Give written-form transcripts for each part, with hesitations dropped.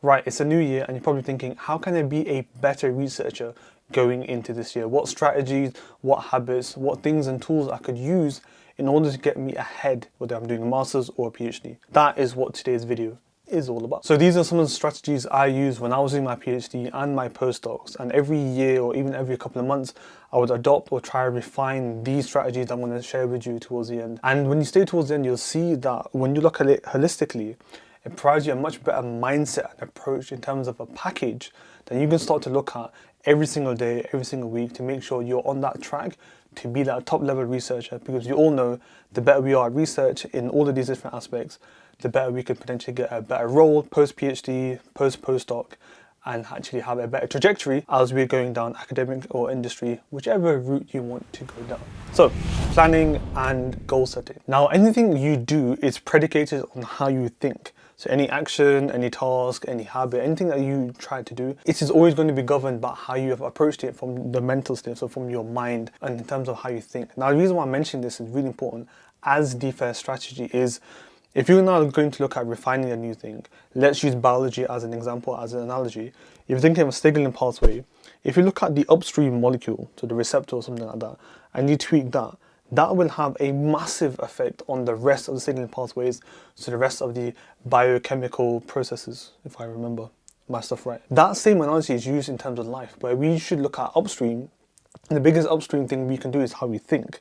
Right, it's a new year and you're probably thinking, how can I be a better researcher going into this year? What strategies, what habits, what things and tools I could use in order to get me ahead, whether I'm doing a master's or a PhD? That is what today's video is all about. So these are some of the strategies I used when I was doing my PhD and my postdocs, and every year or even every couple of months I would adopt or try to refine these strategies I'm going to share with you towards the end. And when you stay towards the end, you'll see that when you look at it holistically, it provides you a much better mindset and approach in terms of a package that you can start to look at every single day, every single week to make sure you're on that track to be that top level researcher, because you all know the better we are at research in all of these different aspects, the better we could potentially get a better role post-PhD, post-postdoc, and actually have a better trajectory as we're going down academic or industry, whichever route you want to go down. So, planning and goal setting. Now, anything you do is predicated on how you think. So any action, any task, any habit, anything that you try to do, it is always going to be governed by how you have approached it from the mental state, so from your mind, and in terms of how you think. Now, the reason why I'm mentioning this is really important as the first strategy is, if you're now going to look at refining a new thing, let's use biology as an example, as an analogy. If you're thinking of a signaling pathway, if you look at the upstream molecule, so the receptor or something like that, and you tweak that, that will have a massive effect on the rest of the signaling pathways, so the rest of the biochemical processes, if I remember my stuff right. That same analogy is used in terms of life, where we should look at upstream, and the biggest upstream thing we can do is how we think.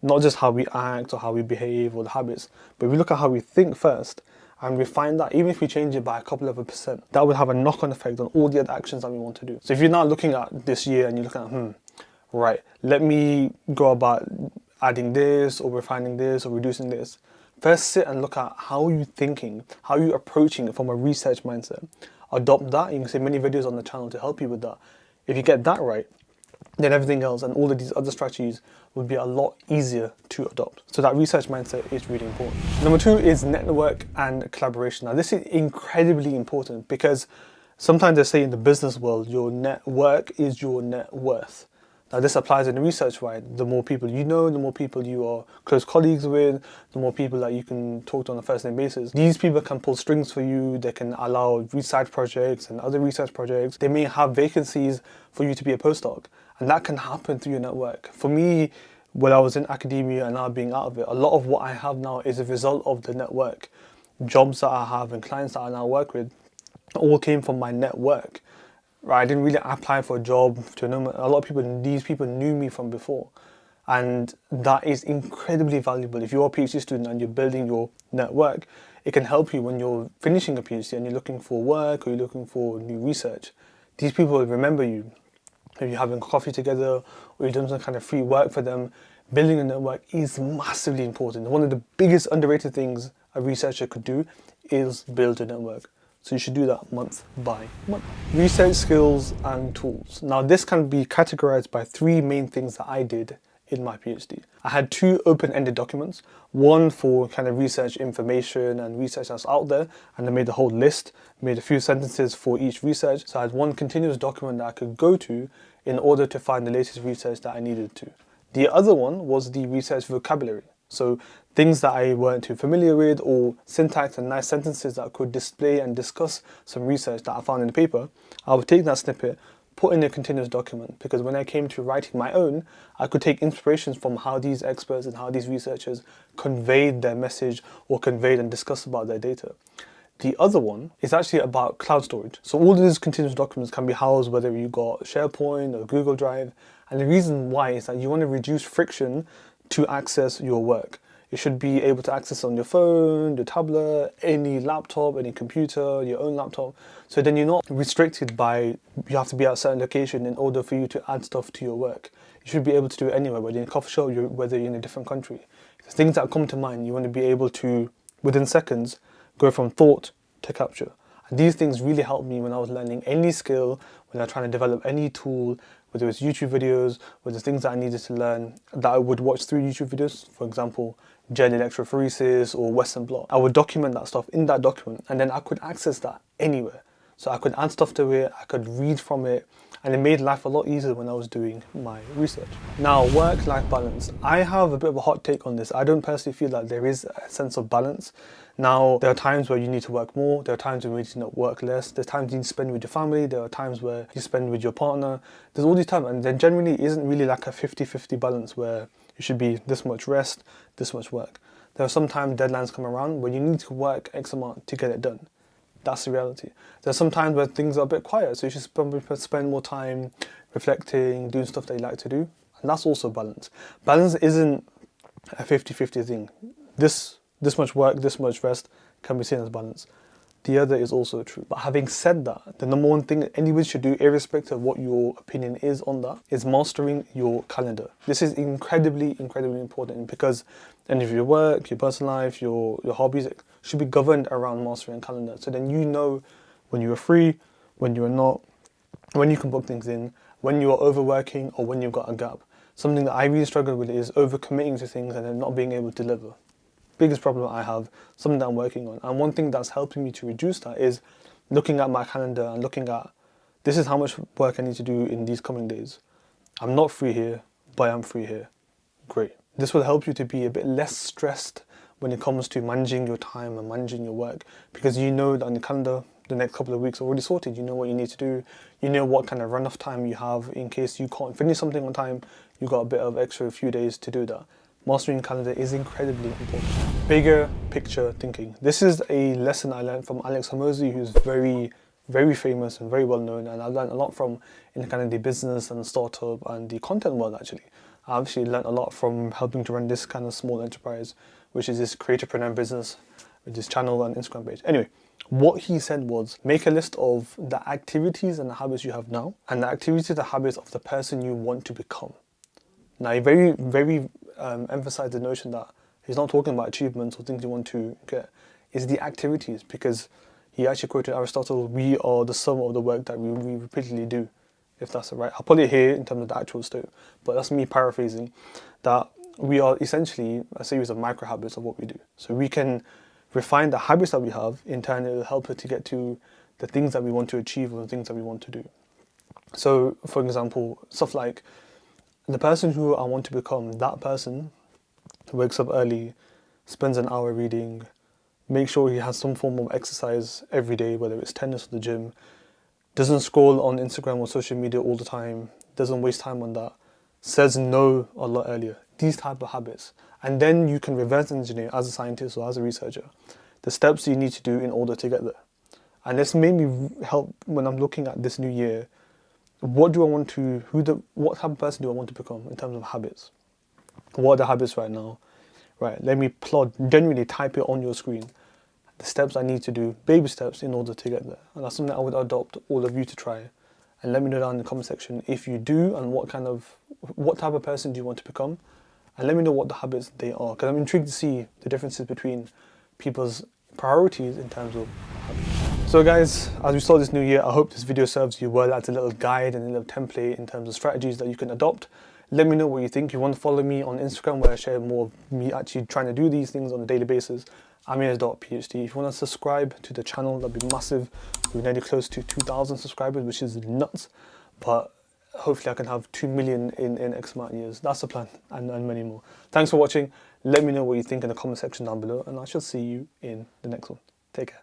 Not just how we act or how we behave or the habits, but we look at how we think first, and we find that even if we change it by a couple of %, that will have a knock-on effect on all the other actions that we want to do. So if you're now looking at this year and you're looking at, right, let me go about adding this or refining this or reducing this, first sit and look at how you're thinking, how you're approaching it from a research mindset. Adopt that. You can see many videos on the channel to help you with that. If you get that right, then everything else and all of these other strategies would be a lot easier to adopt. So that research mindset is really important. Number 2 is network and collaboration. Now this is incredibly important because sometimes they say in the business world, your network is your net worth. Now this applies in the research, right? The more people you know, the more people you are close colleagues with, the more people that you can talk to on a first name basis. These people can pull strings for you, they can allow research projects and other research projects. They may have vacancies for you to be a postdoc, and that can happen through your network. For me, when I was in academia and now being out of it, a lot of what I have now is a result of the network. Jobs that I have and clients that I now work with all came from my network. Right, I didn't really apply for a job to know. A lot of people, these people knew me from before. And that is incredibly valuable. If you're a PhD student and you're building your network, it can help you when you're finishing a PhD and you're looking for work or you're looking for new research. These people will remember you. If you're having coffee together or you're doing some kind of free work for them, building a network is massively important. One of the biggest underrated things a researcher could do is build a network. So you should do that month by month. Research skills and tools. Now this can be categorized by 3 main things that I did in my PhD. I had 2 open-ended documents, one for kind of research information and research that's out there, and I made a whole list, made a few sentences for each research. So I had one continuous document that I could go to in order to find the latest research that I needed to. The other one was the research vocabulary. So things that I weren't too familiar with, or syntax and nice sentences that could display and discuss some research that I found in the paper, I would take that snippet, put in a continuous document, because when I came to writing my own, I could take inspirations from how these experts and how these researchers conveyed their message or conveyed and discussed about their data. The other one is actually about cloud storage. So all of these continuous documents can be housed whether you got SharePoint or Google Drive. And the reason why is that you want to reduce friction to access your work. You should be able to access on your phone, your tablet, any laptop, any computer, your own laptop. So then you're not restricted by, you have to be at a certain location in order for you to add stuff to your work. You should be able to do it anywhere, whether you're in a coffee shop, whether you're in a different country. The things that come to mind, you want to be able to, within seconds, go from thought to capture. And these things really helped me when I was learning any skill, when I was trying to develop any tool, whether it's YouTube videos, whether it's things that I needed to learn that I would watch through YouTube videos, for example, gel electrophoresis or Western blot. I would document that stuff in that document, and then I could access that anywhere. So I could add stuff to it, I could read from it, and it made life a lot easier when I was doing my research. Now, work-life balance. I have a bit of a hot take on this. I don't personally feel that there is a sense of balance. Now, there are times where you need to work more, there are times when you need to work less, there's times you need to spend with your family, there are times where you spend with your partner. There's all these times, and there generally isn't really like a 50-50 balance where you should be this much rest, this much work. There are sometimes deadlines come around where you need to work X amount to get it done. That's the reality. There's some times where things are a bit quiet, so you should probably spend more time reflecting, doing stuff that you like to do, and that's also balance. Balance isn't a 50-50 thing. This much work, this much rest can be seen as balance. The other is also true. But having said that, the number one thing that anybody should do, irrespective of what your opinion is on that, is mastering your calendar. This is incredibly, incredibly important because any of your work, your personal life, your hobbies should be governed around mastering a calendar. So then you know when you are free, when you are not, when you can book things in, when you are overworking, or when you've got a gap. Something that I really struggle with is overcommitting to things and then not being able to deliver. Biggest problem I have, something that I'm working on. And one thing that's helping me to reduce that is looking at my calendar and looking at, this is how much work I need to do in these coming days. I'm not free here, but I'm free here. Great. This will help you to be a bit less stressed when it comes to managing your time and managing your work, because you know that on the calendar, the next couple of weeks are already sorted. You know what you need to do. You know what kind of run-off time you have in case you can't finish something on time. You've got a bit of extra few days to do that. Mastering calendar is incredibly important. Bigger picture thinking. This is a lesson I learned from Alex Hormozi, who's very, very famous and very well known, and I've learned a lot from in kind of the business and startup and the content world actually. I've actually learned a lot from helping to run this kind of small enterprise, which is this creatorpreneur business with this channel and Instagram page. Anyway, what he said was make a list of the activities and the habits you have now and the activities and the habits of the person you want to become. Now, he very emphasized the notion that he's not talking about achievements or things you want to get. It's the activities, because he actually quoted Aristotle, we are the sum of the work that we repeatedly do, if that's right. I'll put it here in terms of the actual story, but that's me paraphrasing, that we are essentially a series of micro habits of what we do. So we can refine the habits that we have, in turn it will help us to get to the things that we want to achieve or the things that we want to do. So, for example, stuff like, the person who I want to become, that person wakes up early, spends an hour reading, makes sure he has some form of exercise every day, whether it's tennis or the gym, doesn't scroll on Instagram or social media all the time, doesn't waste time on that, says no a lot earlier. These type of habits. And then you can reverse engineer as a scientist or as a researcher the steps you need to do in order to get there. And this made me help when I'm looking at this new year. What do I want to, what type of person do I want to become in terms of habits? What are the habits right now? Right, let me plot, genuinely type it on your screen. The steps I need to do, baby steps in order to get there. And that's something I would adopt all of you to try. And let me know down in the comment section if you do and what type of person do you want to become? And let me know what the habits they are, because I'm intrigued to see the differences between people's priorities in terms of habits. So guys, as we start this new year, I hope this video serves you well as a little guide and a little template in terms of strategies that you can adopt. Let me know what you think. If you want to follow me on Instagram, where I share more of me actually trying to do these things on a daily basis, Aamir.PhD. If you want to subscribe to the channel, that'd be massive. We're nearly close to 2,000 subscribers, which is nuts. But hopefully I can have 2 million in X amount of years. That's the plan, and many more. Thanks for watching. Let me know what you think in the comment section down below, and I shall see you in the next one. Take care.